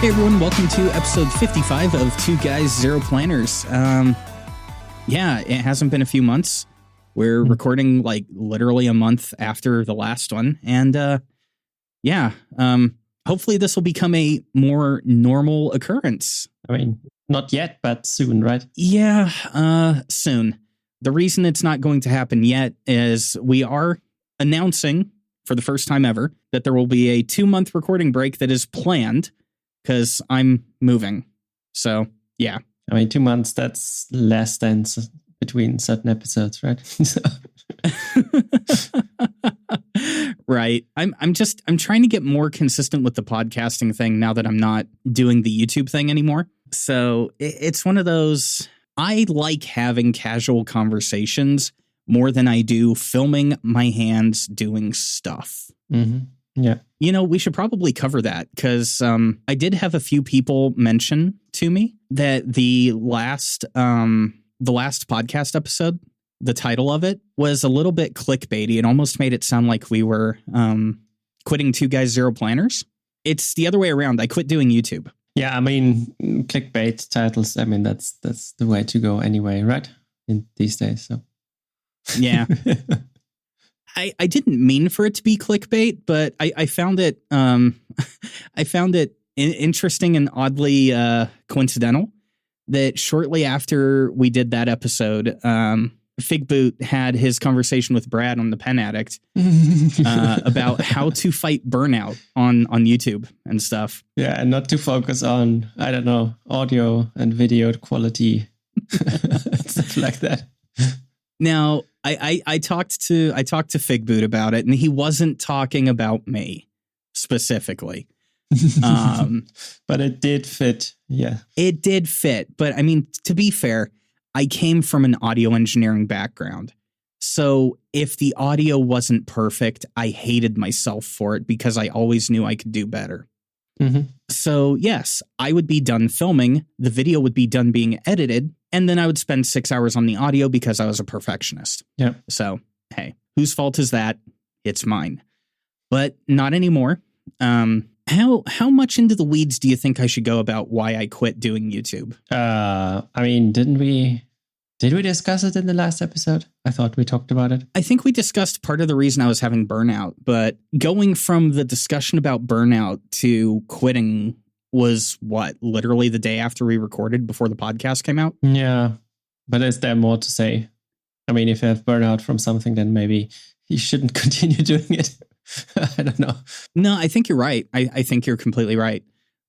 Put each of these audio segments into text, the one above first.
Hey everyone, welcome to episode 55 of Two Guys, Zero Planners. Yeah, it hasn't been a few months. We're recording like literally a month after the last one. And hopefully this will become a more normal occurrence. I mean, not yet, but soon, right? Yeah, soon. The reason it's not going to happen yet is we are announcing for the first time ever that there will be a 2-month recording break that is planned because I'm moving. So, yeah. I mean, 2 months, that's less than between certain episodes, right? Right. I'm trying to get more consistent with the podcasting thing now that I'm not doing the YouTube thing anymore. So it's one of those, I like having casual conversations more than I do filming my hands doing stuff. Mm-hmm. Yeah. You know, we should probably cover that because I did have a few people mention to me that the last podcast episode, the title of it was a little bit clickbaity. It almost made it sound like we were quitting Two Guys, Zero Planners. It's the other way around. I quit doing YouTube. Yeah, I mean, clickbait titles, I mean, that's the way to go anyway, right? In these days, so. Yeah. I didn't mean for it to be clickbait, but I found it interesting and oddly coincidental that shortly after we did that episode, Fig Boot had his conversation with Brad on the Pen Addict about how to fight burnout on YouTube and stuff. Yeah, and not to focus on, I don't know, audio and video quality, stuff like that. Now, I talked to Fig Boot about it, and he wasn't talking about me specifically. But it did fit. Yeah, it did fit. But I mean, to be fair, I came from an audio engineering background. So if the audio wasn't perfect, I hated myself for it because I always knew I could do better. Mm-hmm. So yes, I would be done filming. The video would be done being edited. And then I would spend 6 hours on the audio because I was a perfectionist. Yeah. So, hey, whose fault is that? It's mine. But not anymore. How much into the weeds do you think I should go about why I quit doing YouTube? I mean, did we discuss it in the last episode? I thought we talked about it. I think we discussed part of the reason I was having burnout, but going from the discussion about burnout to quitting was what, literally the day after we recorded before the podcast came out? Yeah, but is there more to say? I mean, if you have burnout from something, then maybe you shouldn't continue doing it. I don't know. No, I think you're right. I think you're completely right.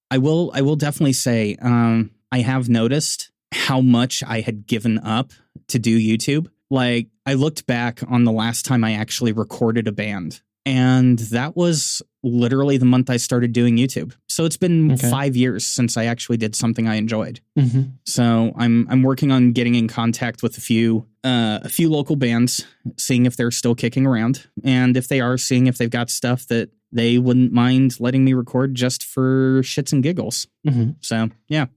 I will definitely say I have noticed how much I had given up to do YouTube. Like, I looked back on the last time I actually recorded a band, and that was literally the month I started doing YouTube. So it's been 5 years since I actually did something I enjoyed. Mm-hmm. So I'm working on getting in contact with a few local bands, seeing if they're still kicking around, and if they are, seeing if they've got stuff that they wouldn't mind letting me record just for shits and giggles. Mm-hmm. So yeah,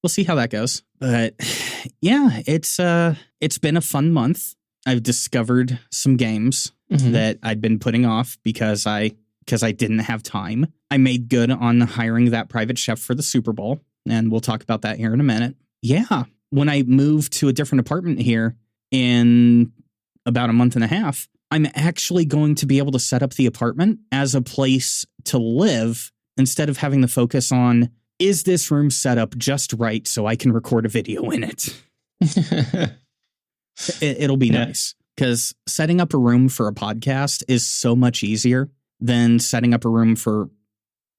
we'll see how that goes. But yeah, it's been a fun month. I've discovered some games that I'd been putting off because I didn't have time. I made good on hiring that private chef for the Super Bowl, and we'll talk about that here in a minute. Yeah, when I moved to a different apartment here in about a month and a half, I'm actually going to be able to set up the apartment as a place to live instead of having the focus on, is this room set up just right so I can record a video in it? It'll be nice because setting up a room for a podcast is so much easier than setting up a room for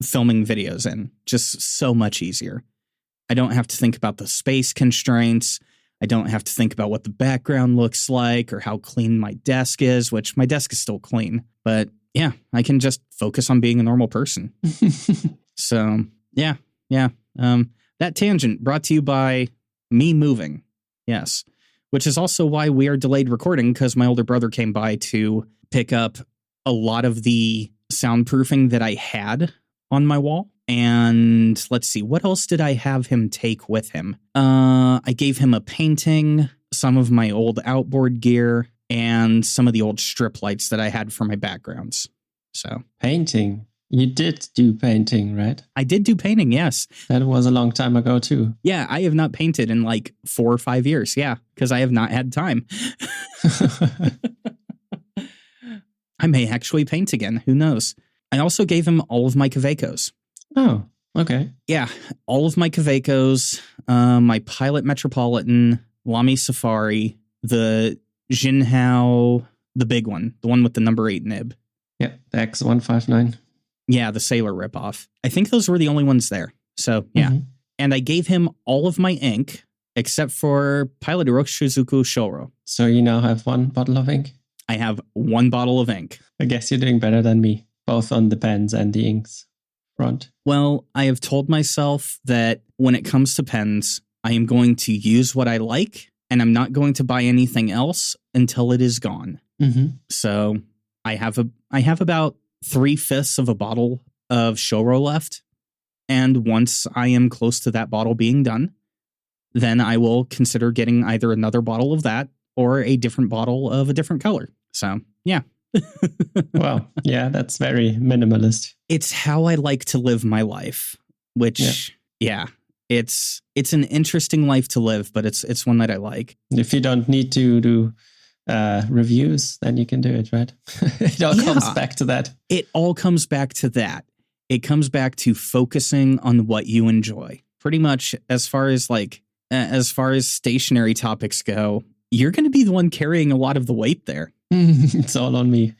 filming videos in. Just so much easier. I don't have to think about the space constraints. I don't have to think about what the background looks like or how clean my desk is, which my desk is still clean. But yeah, I can just focus on being a normal person. So yeah. That tangent brought to you by me moving. Yes. Which is also why we are delayed recording, because my older brother came by to pick up a lot of the soundproofing that I had on my wall. And let's see, what else did I have him take with him? I gave him a painting, some of my old outboard gear, and some of the old strip lights that I had for my backgrounds. So painting. You did do painting, right? I did do painting, yes. That was a long time ago, too. Yeah, I have not painted in like 4 or 5 years. Yeah, because I have not had time. I may actually paint again. Who knows? I also gave him all of my Kavekos. Oh, okay. Yeah, all of my Kavekos, my Pilot Metropolitan, Lamy Safari, the Jinhao, the big one, the one with the number 8 nib. Yeah, the X159. Yeah, the Sailor ripoff. I think those were the only ones there. So, yeah. Mm-hmm. And I gave him all of my ink except for Pilot Uroshizuku Shoro. So you now have 1 bottle of ink? I have 1 bottle of ink. I guess you're doing better than me, both on the pens and the inks front. Well, I have told myself that when it comes to pens, I am going to use what I like, and I'm not going to buy anything else until it is gone. Mm-hmm. So I have about 3/5 of a bottle of Shoro left. And once I am close to that bottle being done, then I will consider getting either another bottle of that or a different bottle of a different color. So, yeah. Well, yeah, that's very minimalist. It's how I like to live my life, which, yeah, it's an interesting life to live, but it's one that I like. If you don't need to do reviews, then you can do it, right? It all comes back to that. It all comes back to that. It comes back to focusing on what you enjoy. Pretty much as far as stationary topics go, you're going to be the one carrying a lot of the weight there. It's all on me.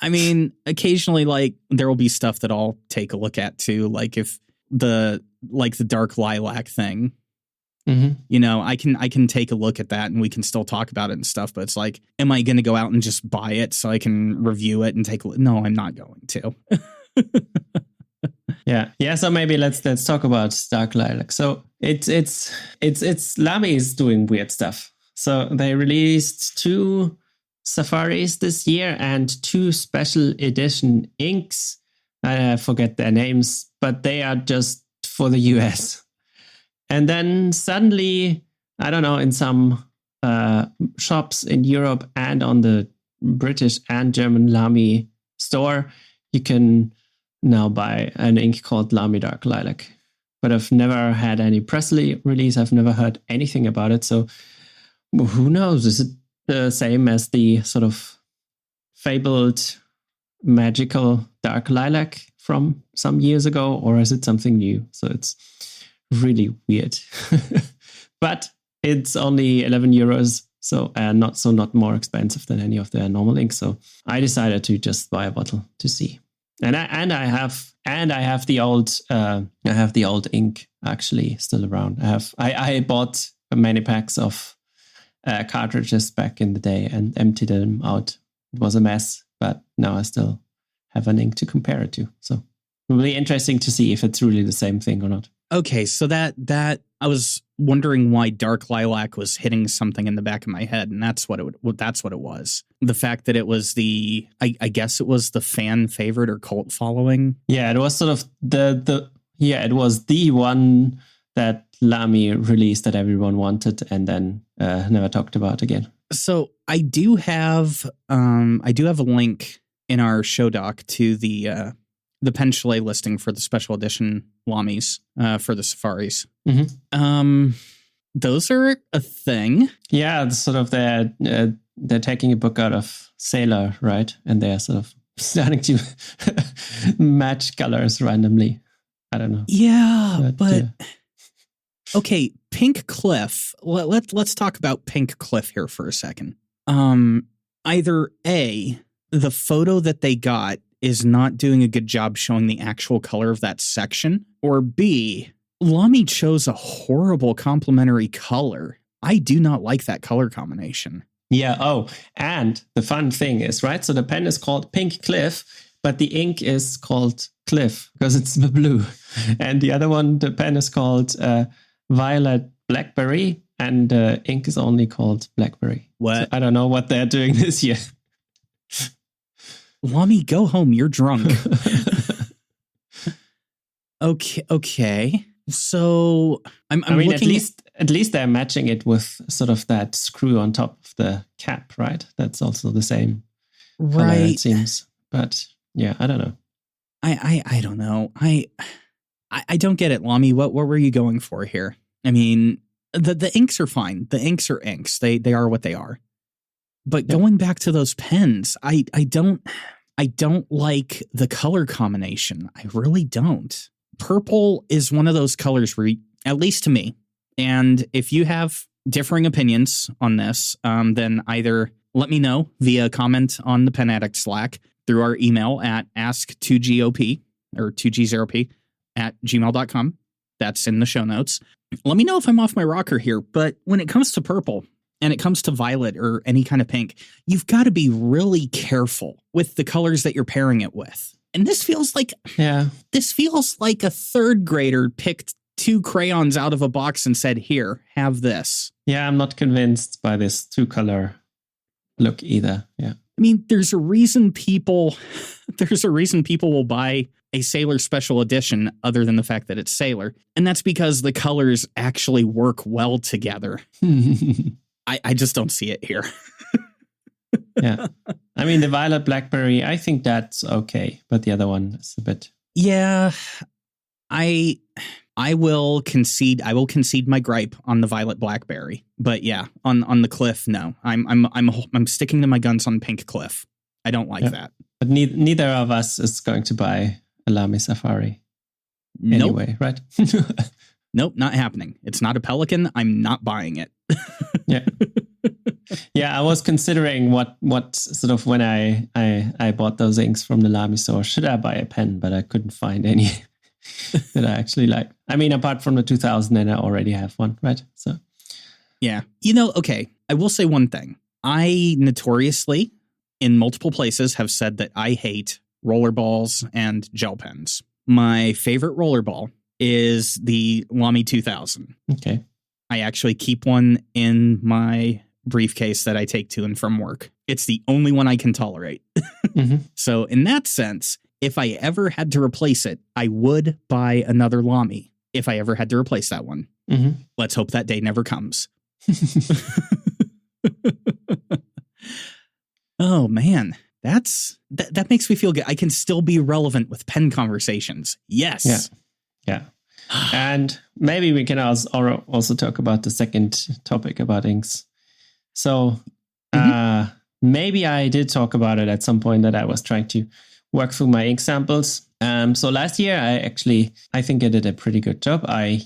I mean, occasionally, like, there will be stuff that I'll take a look at too. Like if the dark lilac thing, you know, I can take a look at that and we can still talk about it and stuff. But it's like, am I going to go out and just buy it so I can review it and take a look? No, I'm not going to. Yeah. So maybe let's talk about dark lilac. So it's Lamy is doing weird stuff. So they released 2 safaris this year and 2 special edition inks. I forget their names, but they are just for the US. And then suddenly, I don't know, in some shops in Europe and on the British and German Lamy store, you can now buy an ink called Lamy Dark Lilac. But I've never had any press release. I've never heard anything about it. So who knows? Is it the same as the sort of fabled magical Dark Lilac from some years ago? Or is it something new? So it's really weird. But it's only 11 euros. So not more expensive than any of their normal inks. So I decided to just buy a bottle to see. And I have the old ink actually still around. I bought many packs of cartridges back in the day and emptied them out. It was a mess, but now I still have an ink to compare it to. So really interesting to see if it's really the same thing or not. Okay, so that I was wondering why Dark Lilac was hitting something in the back of my head, and that's what it was. The fact that it was I guess it was the fan favorite or cult following. Yeah, it was sort of it was the one that Lamy released that everyone wanted and then never talked about again. So I do have a link in our show doc to the pen chalet listing for the special edition Lamys for the safaris. Mm-hmm. Those are a thing. Yeah, it's sort of they're taking a book out of Sailor, right? And they're sort of starting to match colors randomly. I don't know. Yeah, but okay, Pink Cliff. Let's talk about Pink Cliff here for a second. Either A, the photo that they got is not doing a good job showing the actual color of that section, or B, Lamy chose a horrible complementary color. I do not like that color combination. Yeah. Oh, and the fun thing is, right? So the pen is called Pink Cliff, but the ink is called Cliff because it's blue. And the other one, the pen is called Violet Blackberry, and the ink is only called Blackberry. What? So I don't know what they're doing this year. Lamy, go home. You're drunk. Okay. So I mean, looking at least they're matching it with sort of that screw on top of the cap, right? That's also the same, right? Color, it seems, but yeah, I don't know. I don't know. I don't get it, Lamy. What were you going for here? I mean, the inks are fine. The inks are inks. They are what they are. But going back to those pens, I don't like the color combination. I really don't. Purple is one of those colors where, at least to me, and if you have differing opinions on this, then either let me know via comment on the Pen Addict Slack through our email at ask2gop or 2g0p at gmail.com. That's in the show notes. Let me know if I'm off my rocker here, but when it comes to purple and it comes to violet or any kind of pink, you've got to be really careful with the colors that you're pairing it with. And this feels like a third grader picked 2 crayons out of a box and said, "Here, have this." Yeah, I'm not convinced by this 2-color look either. Yeah. I mean, there's a reason people will buy a Sailor Special Edition other than the fact that it's Sailor. And that's because the colors actually work well together. I just don't see it here. Yeah. I mean, the Violet Blackberry, I think that's okay. But the other one is a bit... Yeah, I will concede my gripe on the Violet Blackberry. But yeah, on the Cliff, no. I'm sticking to my guns on Pink Cliff. I don't like that. But neither of us is going to buy a Lamy Safari. Anyway, right? Nope, not happening. It's not a Pelican. I'm not buying it. Yeah. Yeah, I was considering what sort of when I bought those inks from the Lamy store, should I buy a pen? But I couldn't find any that I actually like. I mean, apart from the 2000, and I already have one, right? So, yeah. Okay, I will say one thing. I notoriously, in multiple places, have said that I hate rollerballs and gel pens. My favorite rollerball is the Lamy 2000. Okay. I actually keep one in my briefcase that I take to and from work. It's the only one I can tolerate. Mm-hmm. So in that sense, if I ever had to replace it, I would buy another Lamy if I ever had to replace that one. Mm-hmm. Let's hope that day never comes. Oh, man. That makes me feel good. I can still be relevant with pen conversations. Yes. Yeah. And maybe we can also talk about the second topic about inks. So maybe I did talk about it at some point that I was trying to work through my ink samples. So last year, I think I did a pretty good job. I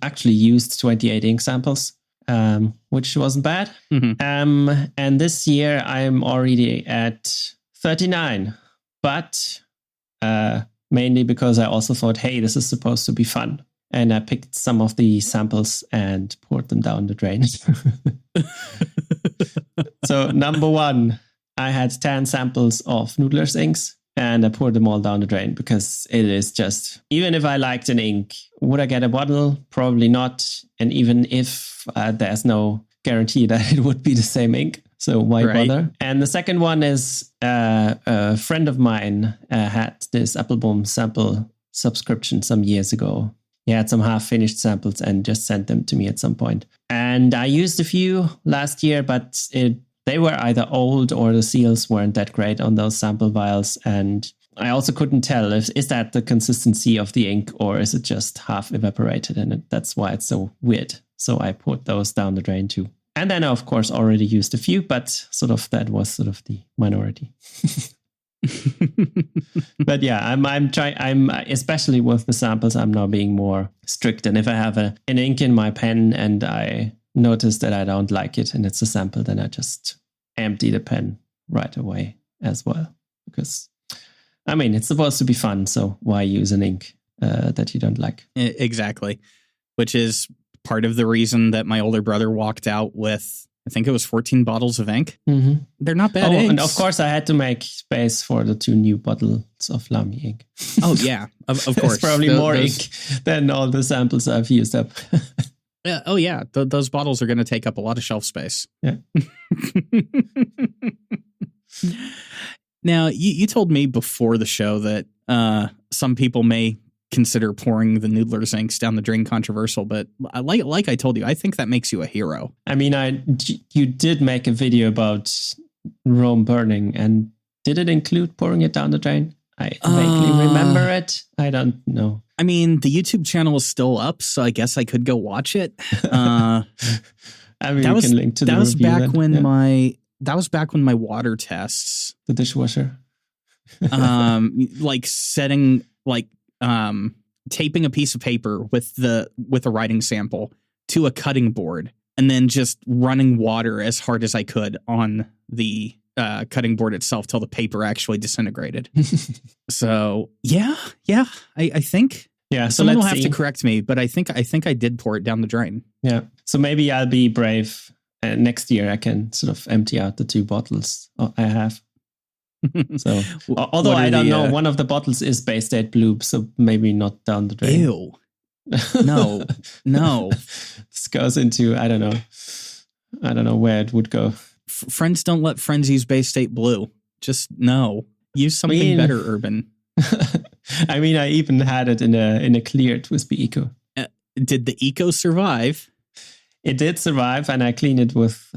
actually used 28 ink samples, which wasn't bad. Mm-hmm. And this year, I'm already at 39. But mainly because I also thought, hey, this is supposed to be fun. And I picked some of the samples and poured them down the drain. So number 1, I had 10 samples of Noodler's inks and I poured them all down the drain because it is just, even if I liked an ink, would I get a bottle? Probably not. And even if there's no guarantee that it would be the same ink. So why bother? And the second one is a friend of mine had this Applebaum sample subscription some years ago. He had some half-finished samples and just sent them to me at some point. And I used a few last year, but they were either old or the seals weren't that great on those sample vials. And I also couldn't tell, is that the consistency of the ink or is it just half evaporated? And that's why it's so weird. So I poured those down the drain too. And then I, of course, already used a few, but that was sort of the minority. But yeah, I'm trying, especially with the samples, I'm now being more strict. And if I have an ink in my pen and I notice that I don't like it and it's a sample, then I just empty the pen right away as well. Because, I mean, it's supposed to be fun. So why use an ink that you don't like? Exactly. Which is part of the reason that my older brother walked out with, I think it was 14 bottles of ink. Mm-hmm. They're not bad inks. And of course, I had to make space for the 2 new bottles of Lamy ink. Oh, yeah, of course. It's probably more ink than all the samples I've used up. Yeah. Oh, yeah. Those bottles are going to take up a lot of shelf space. Yeah. Now, you told me before the show that some people may consider pouring the Noodler's inks down the drain controversial, but like I told you, I think that makes you a hero. I mean, you did make a video about Rome burning, and did it include pouring it down the drain? I vaguely remember it. I don't know. I mean, the YouTube channel is still up, so I guess I could go watch it. I mean, we can link to the review. That was back when my water tests, the dishwasher, like taping a piece of paper with a writing sample to a cutting board, and then just running water as hard as I could on the cutting board itself till the paper actually disintegrated. So yeah, I think. Yeah, so someone will have to correct me, but I think I did pour it down the drain. Yeah, so maybe I'll be brave. Next year, I can sort of empty out the 2 bottles I have. So, although I don't know, one of the bottles is Bay State Blue, so maybe not down the drain. Ew. No. This goes into I don't know where it would go. Friends don't let friends use Bay State Blue. Just no. Use something better, Urban. I mean, I even had it in a clear Twisby Eco. Did the Eco survive? It did survive, and I cleaned it with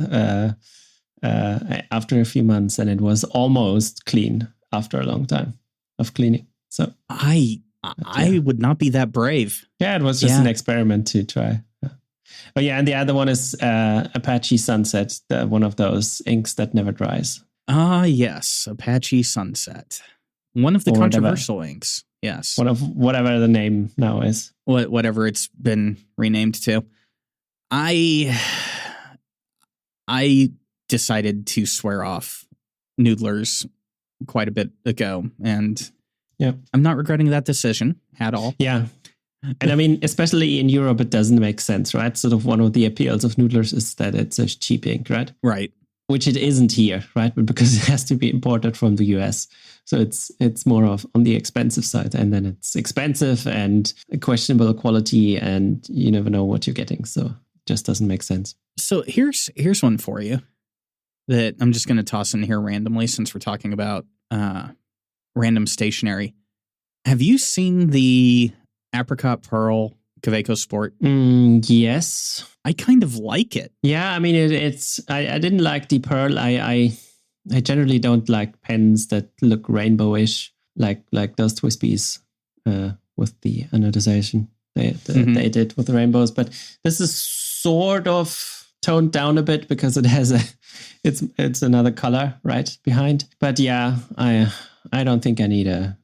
after a few months, and it was almost clean after a long time of cleaning. So I would not be that brave. Yeah, it was just an experiment to try. Oh yeah, and the other one is Apache Sunset, one of those inks that never dries. Ah, yes, Apache Sunset, one of the controversial inks. Yes, one of whatever the name now is, whatever it's been renamed to. I decided to swear off Noodlers quite a bit ago, and I'm not regretting that decision at all. Yeah. And I mean, especially in Europe, it doesn't make sense, right? Sort of one of the appeals of Noodlers is that it's a cheap ink, right? Right. Which it isn't here, right? But because it has to be imported from the US. So it's more of on the expensive side. And then it's expensive and questionable quality, and you never know what you're getting. So it just doesn't make sense. So here's one for you that I'm just going to toss in here randomly, since we're talking about random stationery. Have you seen the Apricot Pearl Kaweco Sport? Yes. I kind of like it. Yeah, I mean, it's I didn't like the Pearl. I generally don't like pens that look rainbowish, like those Twispies with the anodization they did with the rainbows. But this is sort of toned down a bit because it has it's another color right behind. But yeah, I don't think I need a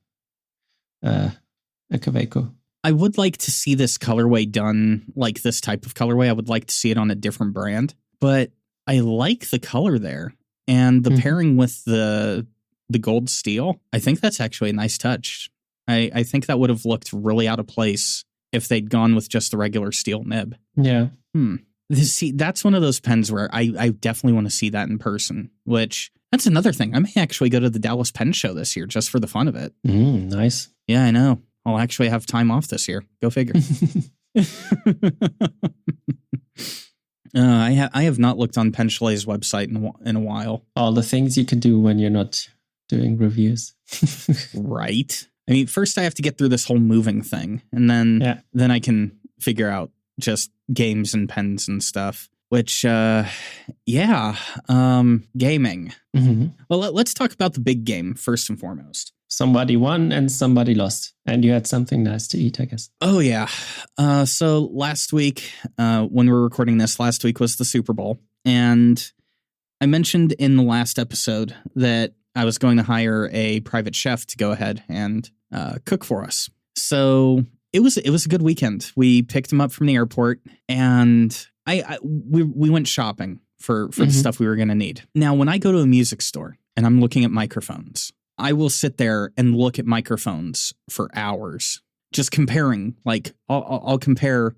Kaweco. I would like to see this colorway done, like this type of colorway. I would like to see it on a different brand, but I like the color there, and the pairing with the gold steel. I think that's actually a nice touch. I think that would have looked really out of place if they'd gone with just the regular steel nib. Yeah. See, that's one of those pens where I definitely want to see that in person, which that's another thing. I may actually go to the Dallas Pen Show this year just for the fun of it. Nice. Yeah, I know. I'll actually have time off this year. Go figure. I have not looked on Pen Chalet's website in a while. All the things you can do when you're not doing reviews. Right. I mean, first I have to get through this whole moving thing, and then I can figure out just games and pens and stuff. Which, gaming. Well, let's talk about the big game first and foremost. Somebody won and somebody lost. And you had something nice to eat, I guess. Oh, yeah. So last week, when we're recording this, last week was the Super Bowl. And I mentioned in the last episode that I was going to hire a private chef to go ahead and cook for us. So it was a good weekend. We picked him up from the airport, and we went shopping for the stuff we were going to need. Now, when I go to a music store and I'm looking at microphones, I will sit there and look at microphones for hours, just comparing. Like I'll compare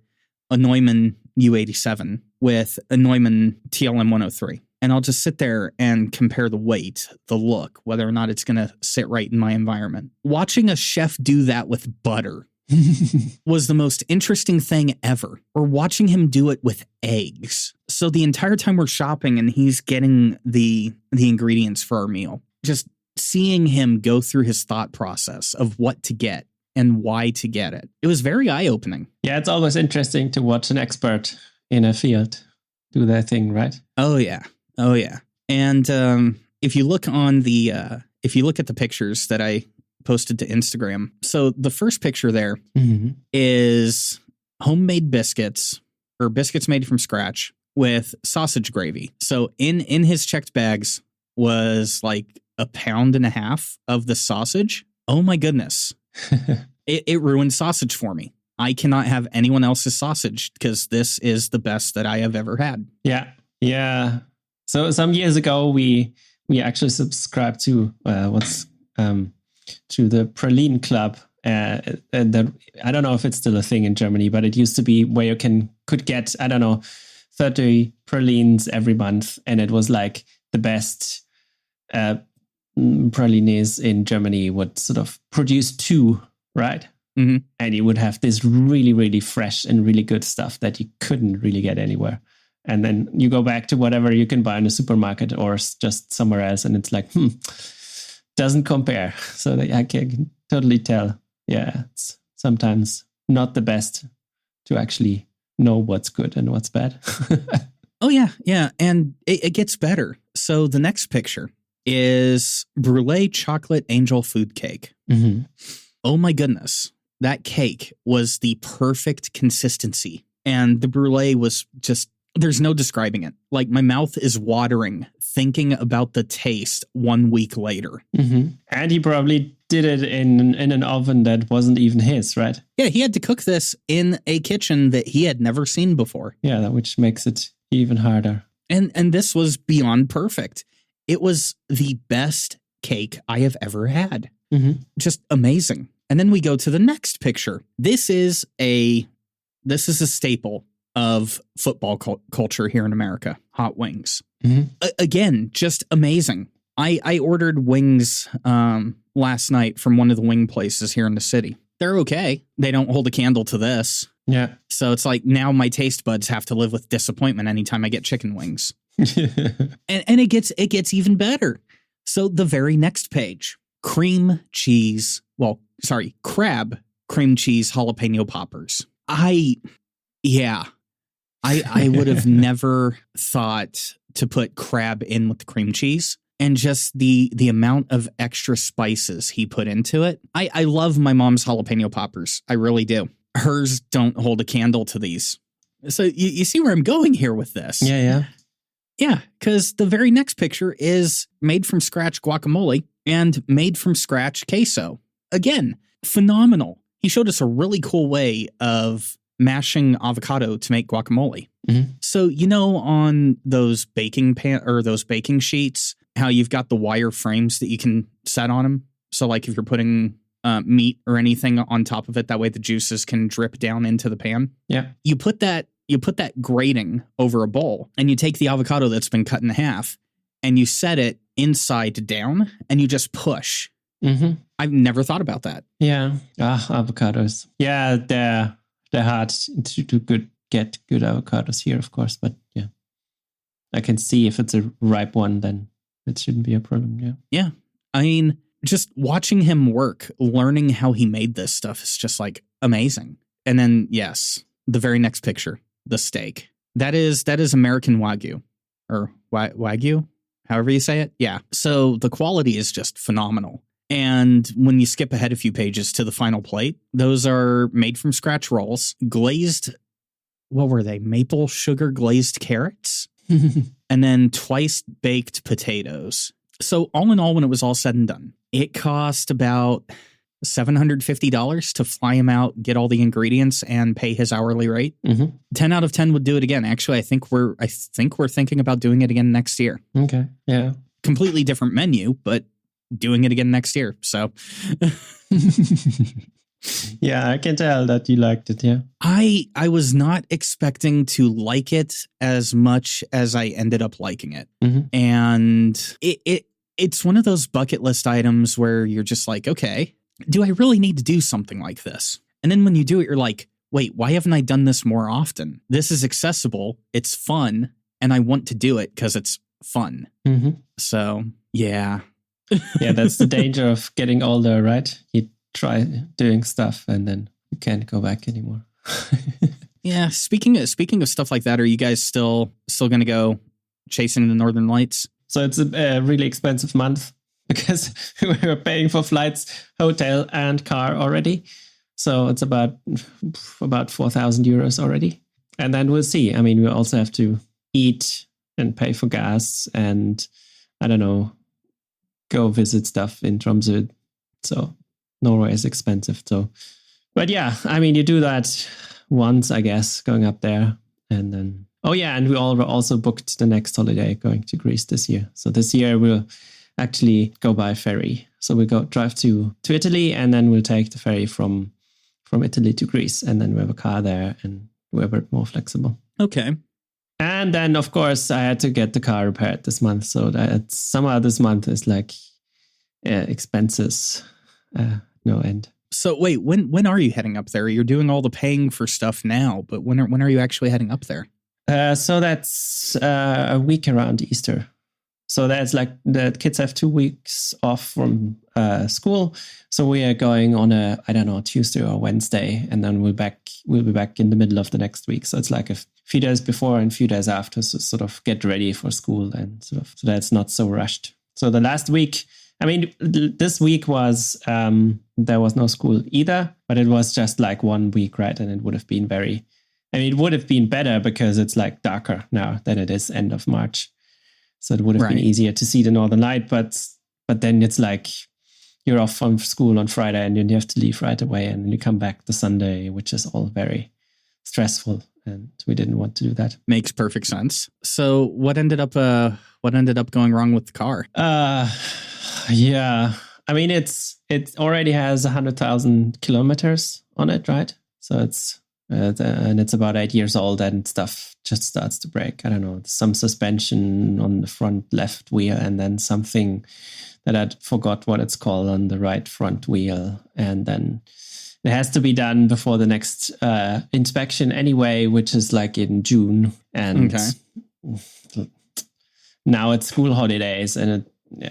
a Neumann U87 with a Neumann TLM 103. And I'll just sit there and compare the weight, the look, whether or not it's going to sit right in my environment. Watching a chef do that with butter was the most interesting thing ever. Or watching him do it with eggs. So the entire time we're shopping and he's getting the ingredients for our meal, just seeing him go through his thought process of what to get and why to get it. It was very eye-opening. Yeah, it's always interesting to watch an expert in a field do their thing, right? Oh, yeah. And if you look at the pictures that I posted to Instagram. So the first picture there Mm-hmm. is homemade biscuits or biscuits made from scratch with sausage gravy. So in his checked bags was like 1.5 pounds of the sausage. Oh my goodness. It ruined sausage for me. I cannot have anyone else's sausage because this is the best that I have ever had. Yeah. Yeah. So some years ago, we actually subscribed to to the Praline Club. And that, I don't know if it's still a thing in Germany, but it used to be where you could get, I don't know, 30 pralines every month. And it was like the best pralines in Germany would sort of produce 2, right? Mm-hmm. And you would have this really, really fresh and really good stuff that you couldn't really get anywhere. And then you go back to whatever you can buy in a supermarket or just somewhere else. And it's like, doesn't compare. So I can totally tell. Yeah, it's sometimes not the best to actually know what's good and what's bad. Oh, yeah. Yeah. And it gets better. So the next picture is Brulee Chocolate Angel Food Cake. Mm-hmm. Oh, my goodness. That cake was the perfect consistency. And the brulee was just, there's no describing it. Like my mouth is watering thinking about the taste 1 week later. Mm-hmm. And he probably did it in an oven that wasn't even his, right? Yeah, he had to cook this in a kitchen that he had never seen before. Yeah, which makes it even harder. And this was beyond perfect. It was the best cake I have ever had. Mm-hmm. Just amazing. And then we go to the next picture. This is a staple of football culture here in America. Hot wings. Mm-hmm. Again, just amazing. I ordered wings last night from one of the wing places here in the city. They're okay. They don't hold a candle to this. Yeah. So it's like now my taste buds have to live with disappointment anytime I get chicken wings. and it gets even better. So the very next page, crab cream cheese jalapeno poppers. I would have never thought to put crab in with the cream cheese, and just the amount of extra spices he put into it. I love my mom's jalapeno poppers. I really do. Hers don't hold a candle to these. So you see where I'm going here with this. Yeah. Yeah, because the very next picture is made from scratch guacamole and made from scratch queso. Again, phenomenal. He showed us a really cool way of mashing avocado to make guacamole. Mm-hmm. So, on those baking those baking sheets, how you've got the wire frames that you can set on them. So like if you're putting meat or anything on top of it, that way the juices can drip down into the pan. Yeah. You put that grating over a bowl and you take the avocado that's been cut in half and you set it inside down and you just push. Mm-hmm. I've never thought about that. Yeah. Avocados. Yeah, they're hard to get good avocados here, of course. But yeah, I can see if it's a ripe one, then it shouldn't be a problem. Yeah. Yeah. I mean, just watching him work, learning how he made this stuff is just like amazing. And then, yes, the very next picture, the steak. That is American Wagyu or Wagyu, however you say it. Yeah. So the quality is just phenomenal. And when you skip ahead a few pages to the final plate, those are made from scratch rolls, glazed. What were they? Maple sugar glazed carrots and then twice baked potatoes. So all in all, when it was all said and done, it cost about $750 to fly him out, get all the ingredients, and pay his hourly rate. Mm-hmm. 10 out of 10 would do it again. Actually, I think we're thinking about doing it again next year. Okay. Yeah. Completely different menu, but doing it again next year. So yeah, I can tell that you liked it. Yeah. I was not expecting to like it as much as I ended up liking it. Mm-hmm. And it's one of those bucket list items where you're just like, okay, do I really need to do something like this? And then when you do it, you're like, wait, why haven't I done this more often? This is accessible. It's fun. And I want to do it because it's fun. Mm-hmm. So, yeah. Yeah, that's the danger of getting older, right? You try doing stuff and then you can't go back anymore. Yeah. Speaking of stuff like that, are you guys still going to go chasing the Northern Lights? So it's a really expensive month because we were paying for flights, hotel, and car already. So it's about 4,000 euros already. And then we'll see. I mean, we also have to eat and pay for gas and, I don't know, go visit stuff in Tromsø. So Norway is expensive. So, but yeah, I mean, you do that once, I guess, going up there. And then, oh yeah, and we all also booked the next holiday going to Greece this year. So this year we'll actually go by ferry. So we drive to Italy, and then we'll take the ferry from Italy to Greece. And then we have a car there, and we're a bit more flexible. Okay. And then, of course, I had to get the car repaired this month. So that somehow this month is like expenses, no end. So wait, when are you heading up there? You're doing all the paying for stuff now, but when are you actually heading up there? So that's a week around Easter. So that's like the kids have 2 weeks off from school. So we are going on Tuesday or Wednesday, and then we'll be back in the middle of the next week. So it's like a few days before and a few days after, so sort of get ready for school and so that's not so rushed. So the last week, I mean, this week was there was no school either, but it was just like 1 week, right? And it would have been it would have been better because it's like darker now than it is end of March. So it would have been easier to see the Northern Light, but then it's like you're off from school on Friday and then you have to leave right away, and then you come back the Sunday, which is all very stressful, and we didn't want to do that. Makes perfect sense. So what ended up going wrong with the car? Yeah, I mean it already has 100,000 kilometers on it, right? So it's and it's about 8 years old, and stuff just starts to break. I don't know, some suspension on the front left wheel, and then something that I forgot what it's called on the right front wheel. And then it has to be done before the next inspection anyway, which is like in June. And now it's school holidays, and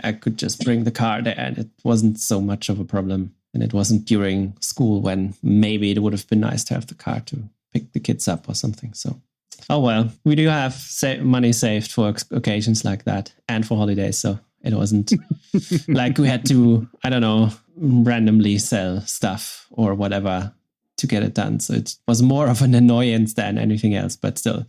I could just bring the car there, and it wasn't so much of a problem. And it wasn't during school, when maybe it would have been nice to have the car to pick the kids up or something. So, oh well, we do have money saved for occasions like that and for holidays. So it wasn't like we had to, I don't know, randomly sell stuff or whatever to get it done. So it was more of an annoyance than anything else, but still,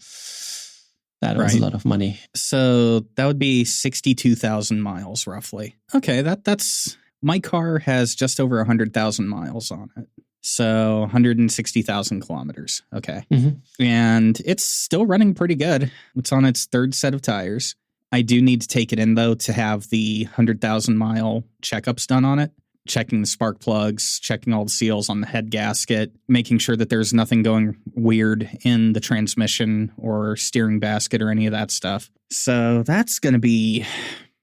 that was a lot of money. So that would be 62,000 miles roughly. Okay, that's... My car has just over 100,000 miles on it. So 160,000 kilometers. Okay. Mm-hmm. And it's still running pretty good. It's on its third set of tires. I do need to take it in, though, to have the 100,000 mile checkups done on it. Checking the spark plugs, checking all the seals on the head gasket, making sure that there's nothing going weird in the transmission or steering basket or any of that stuff. So that's going to be...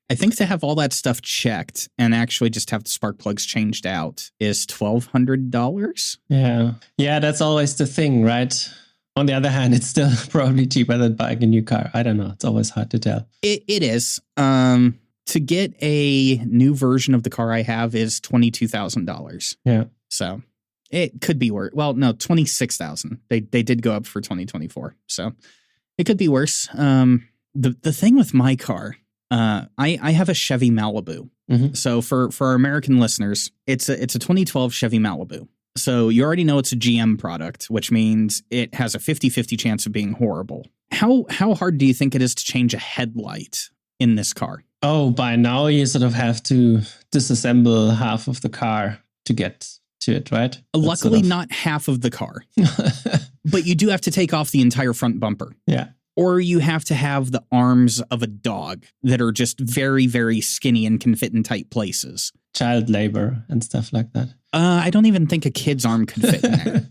I think to have all that stuff checked and actually just have the spark plugs changed out is $1,200. Yeah, that's always the thing, right? On the other hand, it's still probably cheaper than buying a new car. I don't know. It's always hard to tell. It is. To get a new version of the car I have is $22,000. Yeah. So it could be worse. Well, no, $26,000. They did go up for 2024. So it could be worse. The thing with my car... I have a Chevy Malibu. Mm-hmm. So for our American listeners, it's a 2012 Chevy Malibu. So you already know it's a GM product, which means it has a 50-50 chance of being horrible. How hard do you think it is to change a headlight in this car? Oh, by now you sort of have to disassemble half of the car to get to it, right? Luckily, not half of the car. But you do have to take off the entire front bumper. Yeah. Or you have to have the arms of a dog that are just very, very skinny and can fit in tight places. Child labor and stuff like that. I don't even think a kid's arm could fit in there.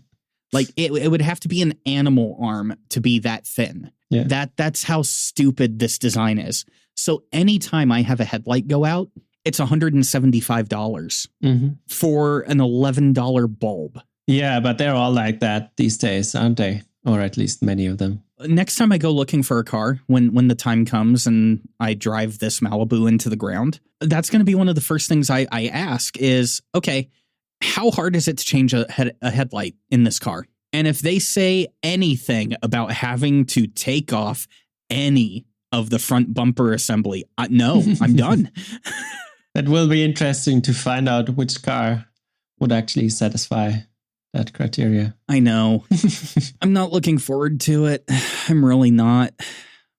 Like it would have to be an animal arm to be that thin. Yeah. That's how stupid this design is. So anytime I have a headlight go out, it's $175 for an $11 bulb. Yeah, but they're all like that these days, aren't they? Or at least many of them. Next time I go looking for a car, when the time comes and I drive this Malibu into the ground, that's going to be one of the first things I ask is, okay, how hard is it to change a headlight in this car? And if they say anything about having to take off any of the front bumper assembly, no, I'm done. That will be interesting to find out which car would actually satisfy that criteria. I know. I'm not looking forward to it. I'm really not.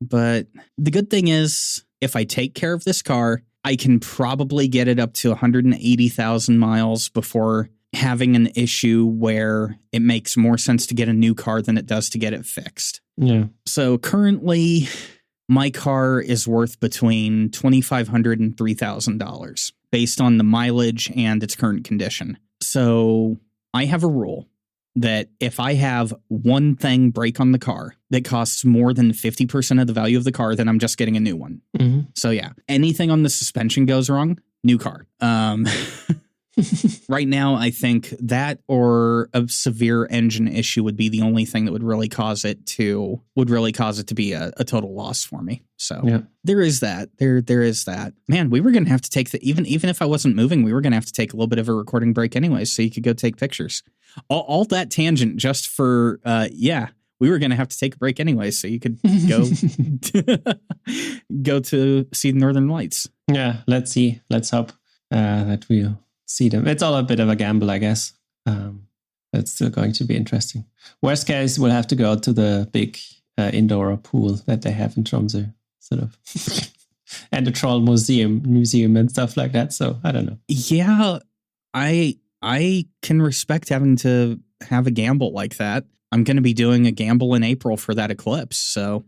But the good thing is, if I take care of this car, I can probably get it up to 180,000 miles before having an issue where it makes more sense to get a new car than it does to get it fixed. Yeah. So currently, my car is worth between $2,500 and $3,000 based on the mileage and its current condition. So I have a rule that if I have one thing break on the car that costs more than 50% of the value of the car, then I'm just getting a new one. Mm-hmm. So yeah, anything on the suspension goes wrong, new car. Right now, I think that or a severe engine issue would be the only thing that would really cause it to be a total loss for me. So yeah. There is that. There is that. Man, we were going to have to take even if I wasn't moving, we were going to have to take a little bit of a recording break anyways, so you could go take pictures. All that tangent just for we were going to have to take a break anyways, so you could go go to see the Northern Lights. Yeah, let's see. Let's hope that we'll see them. It's all a bit of a gamble, I guess. It's still going to be interesting. Worst case, we'll have to go to the big indoor pool that they have in Tromsø, sort of, and the Troll museum and stuff like that. So I don't know. Yeah, I can respect having to have a gamble like that. I'm going to be doing a gamble in April for that eclipse. So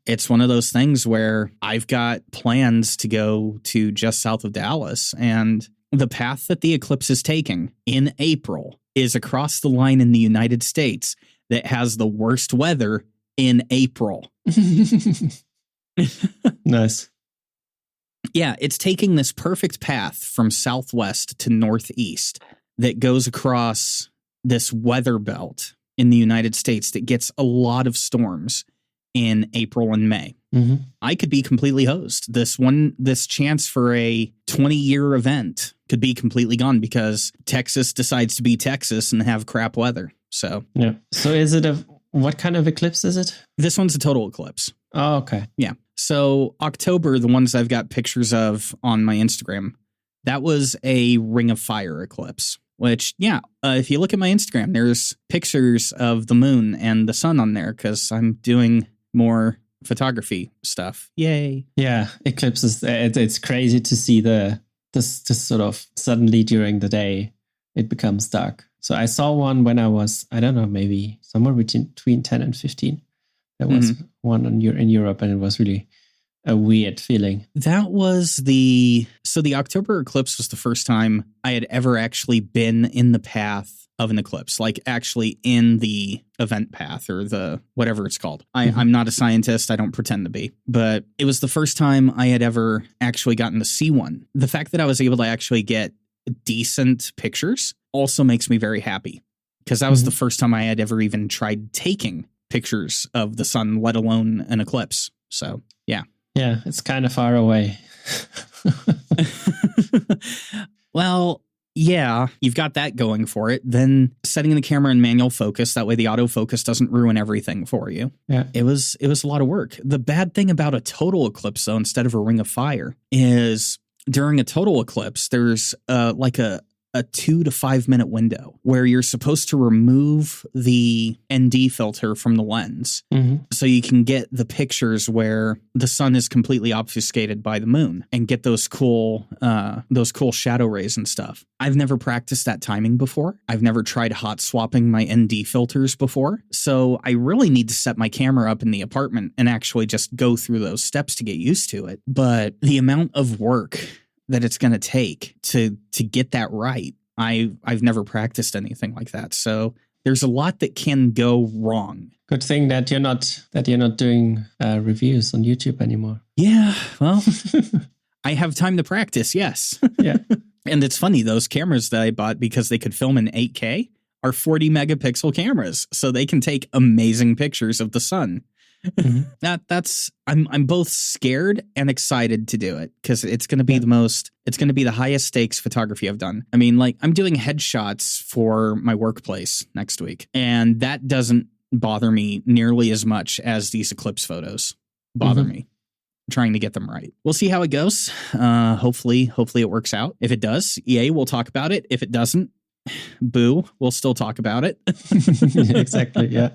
It's one of those things where I've got plans to go to just south of Dallas, and the path that the eclipse is taking in April is across the line in the United States that has the worst weather in April. Nice. Yeah, it's taking this perfect path from southwest to northeast that goes across this weather belt in the United States that gets a lot of storms in April and May. Mm-hmm. I could be completely hosed. This chance for a 20-year event could be completely gone because Texas decides to be Texas and have crap weather. So yeah. So is it what kind of eclipse is it? This one's a total eclipse. Oh, okay. Yeah. So October, the ones I've got pictures of on my Instagram, that was a Ring of Fire eclipse. Which, if you look at my Instagram, there's pictures of the moon and the sun on there because I'm doing more photography stuff. Yay. Yeah, eclipses. It's crazy to see this sort of suddenly during the day, it becomes dark. So I saw one when I was, I don't know, maybe somewhere between 10 and 15. There was one in Europe, and it was really a weird feeling. That was the October eclipse was the first time I had ever actually been in the path of an eclipse, like actually in the event path or the whatever it's called. I'm not a scientist. I don't pretend to be, but it was the first time I had ever actually gotten to see one. The fact that I was able to actually get decent pictures also makes me very happy because that was the first time I had ever even tried taking pictures of the sun, let alone an eclipse. So, yeah. Yeah, it's kind of far away. Well, yeah, you've got that going for it. Then setting the camera in manual focus, that way the autofocus doesn't ruin everything for you. Yeah. It was a lot of work. The bad thing about a total eclipse, though, instead of a Ring of Fire, is during a total eclipse, there's like a 2 to 5 minute window where you're supposed to remove the ND filter from the lens so you can get the pictures where the sun is completely obfuscated by the moon and get those cool shadow rays and stuff. I've never practiced that timing before. I've never tried hot swapping my ND filters before. So I really need to set my camera up in the apartment and actually just go through those steps to get used to it. But the amount of work that it's going to take to get that right. I've never practiced anything like that. So there's a lot that can go wrong. Good thing that you're not doing reviews on YouTube anymore. Yeah, well, I have time to practice. Yes. Yeah. And it's funny, those cameras that I bought because they could film in 8K are 40 megapixel cameras. So they can take amazing pictures of the sun. I'm both scared and excited to do it because it's going to be the highest stakes photography I've done. I mean, like I'm doing headshots for my workplace next week, and that doesn't bother me nearly as much as these eclipse photos bother me. trying to get them right. We'll see how it goes. Hopefully it works out. If it does, EA will talk about it. If it doesn't, boo, we'll still talk about it. Exactly. Yeah.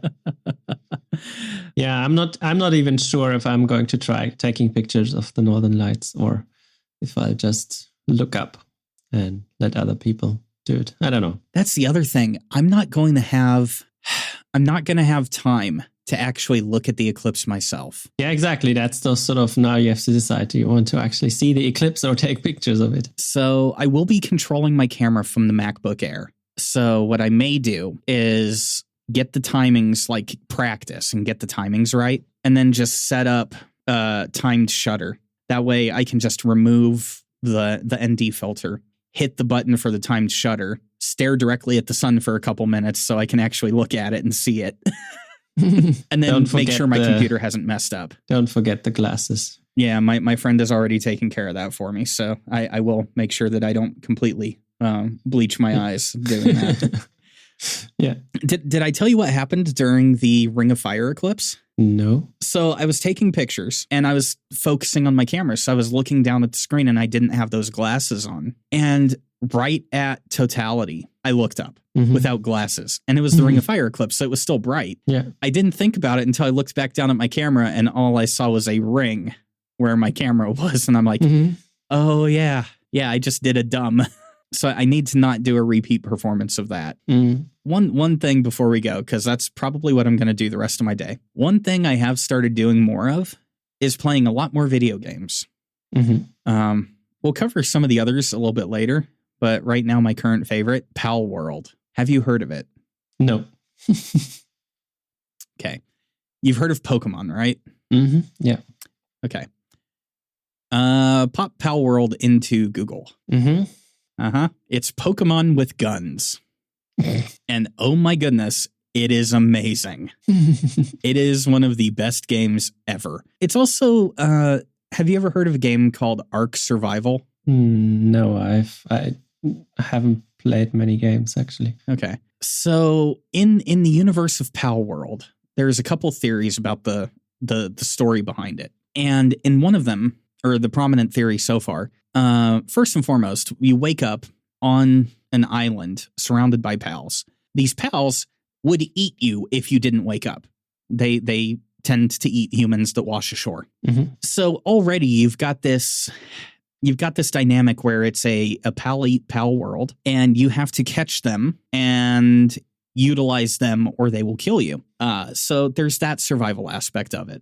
Yeah. I'm not even sure if I'm going to try taking pictures of the Northern Lights or if I'll just look up and let other people do it. I don't know. That's the other thing. I'm not going to have time to actually look at the eclipse myself. Yeah, exactly. That's the sort of, now you have to decide, do you want to actually see the eclipse or take pictures of it? So I will be controlling my camera from the MacBook Air. So what I may do is get the timings, like practice and get the timings right, and then just set up timed shutter. That way I can just remove the ND filter, hit the button for the timed shutter, stare directly at the sun for a couple minutes so I can actually look at it and see it. And then make sure my computer hasn't messed up. Don't forget the glasses. Yeah, my friend has already taken care of that for me. So I will make sure that I don't completely bleach my eyes doing that. Yeah. Did I tell you what happened during the Ring of Fire eclipse? No. So I was taking pictures and I was focusing on my camera. So I was looking down at the screen and I didn't have those glasses on. And right at totality, I looked up without glasses, and it was the Ring of Fire eclipse, so it was still bright. Yeah. I didn't think about it until I looked back down at my camera, and all I saw was a ring where my camera was, and I'm like, oh, yeah, I just did a dumb. So I need to not do a repeat performance of that. One thing before we go, because that's probably what I'm going to do the rest of my day. One thing I have started doing more of is playing a lot more video games. We'll cover some of the others a little bit later. But right now, my current favorite, Palworld. Have you heard of it? No. Okay. You've heard of Pokemon, right? Yeah. Okay. Pop Palworld into Google. It's Pokemon with guns. And oh my goodness, it is amazing. It is one of the best games ever. It's also, have you ever heard of a game called Ark Survival? No, I haven't played many games, actually. Okay. So in the universe of Palworld, there's a couple theories about the story behind it. And in one of them, or the prominent theory so far, first and foremost, you wake up on an island surrounded by pals. These pals would eat you if you didn't wake up. They tend to eat humans that wash ashore. So already you've got this dynamic where it's a pal eat pal world, and you have to catch them and utilize them or they will kill you. So there's that survival aspect of it.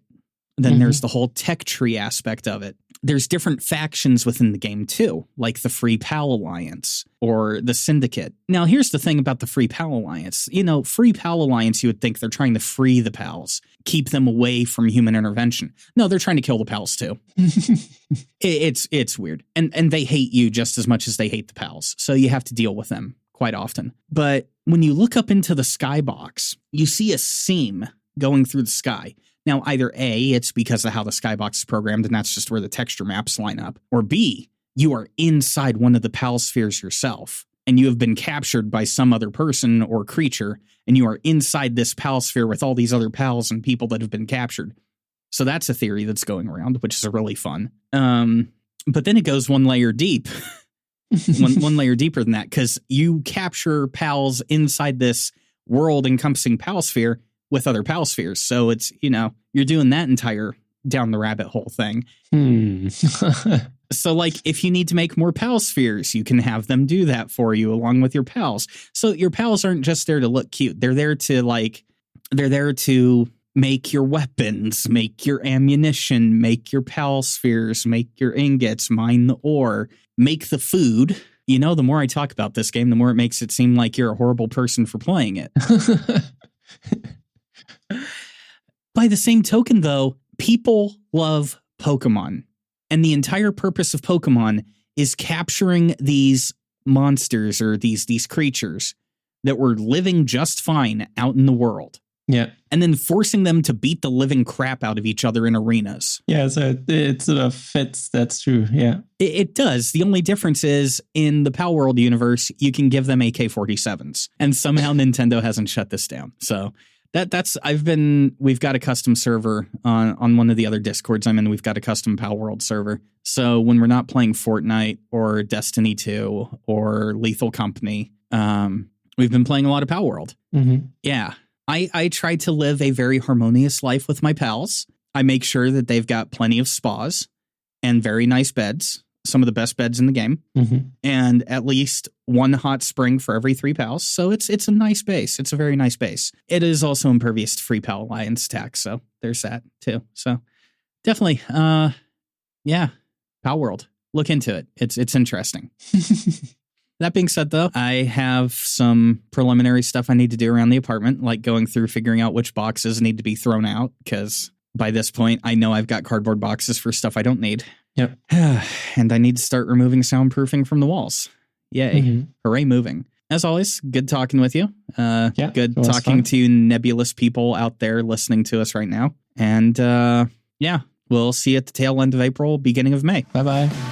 Then there's the whole tech tree aspect of it. There's different factions within the game too, like the Free Pal Alliance or the Syndicate. Now, here's the thing about the Free Pal Alliance. You know, Free Pal Alliance, you would think they're trying to free the pals, keep them away from human intervention. No, they're trying to kill the pals too. It's weird. And they hate you just as much as they hate the pals. So you have to deal with them quite often. But when you look up into the skybox, you see a seam going through the sky. Now, either A, it's because of how the skybox is programmed, and that's just where the texture maps line up, or B, you are inside one of the pal spheres yourself, and you have been captured by some other person or creature, and you are inside this pal sphere with all these other pals and people that have been captured. So that's a theory that's going around, which is really fun. But then it goes one layer deep, one layer deeper than that, because you capture pals inside this world encompassing pal sphere with other pal spheres. So it's, you're doing that entire down the rabbit hole thing. So like if you need to make more pal spheres, you can have them do that for you along with your pals. So your pals aren't just there to look cute. They're there to make your weapons, make your ammunition, make your pal spheres, make your ingots, mine the ore, make the food. The more I talk about this game, the more it makes it seem like you're a horrible person for playing it. By the same token, though, people love Pokemon. And the entire purpose of Pokemon is capturing these monsters or these creatures that were living just fine out in the world. Yeah. And then forcing them to beat the living crap out of each other in arenas. Yeah, so it sort of fits. That's true. Yeah. It does. The only difference is in the Palworld universe, you can give them AK-47s. And somehow Nintendo hasn't shut this down. So We've got a custom server on one of the other Discords I'm in. We've got a custom Palworld server. So when we're not playing Fortnite or Destiny 2 or Lethal Company, we've been playing a lot of Palworld. Mm-hmm. Yeah. I try to live a very harmonious life with my pals. I make sure that they've got plenty of spas and very nice beds, some of the best beds in the game, and at least one hot spring for every 3 pals. So it's a nice base. It's a very nice base. It is also impervious to Free Pal Alliance tax, so there's that too. So definitely, yeah, Palworld. Look into it. It's interesting. That being said, though, I have some preliminary stuff I need to do around the apartment, like going through figuring out which boxes need to be thrown out, because by this point, I know I've got cardboard boxes for stuff I don't need. Yep. And I need to start removing soundproofing from the walls. Yay. Hooray, moving. As always, good talking with you. Good talking to nebulous people out there listening to us right now. And yeah, we'll see you at the tail end of April, beginning of May. Bye-bye.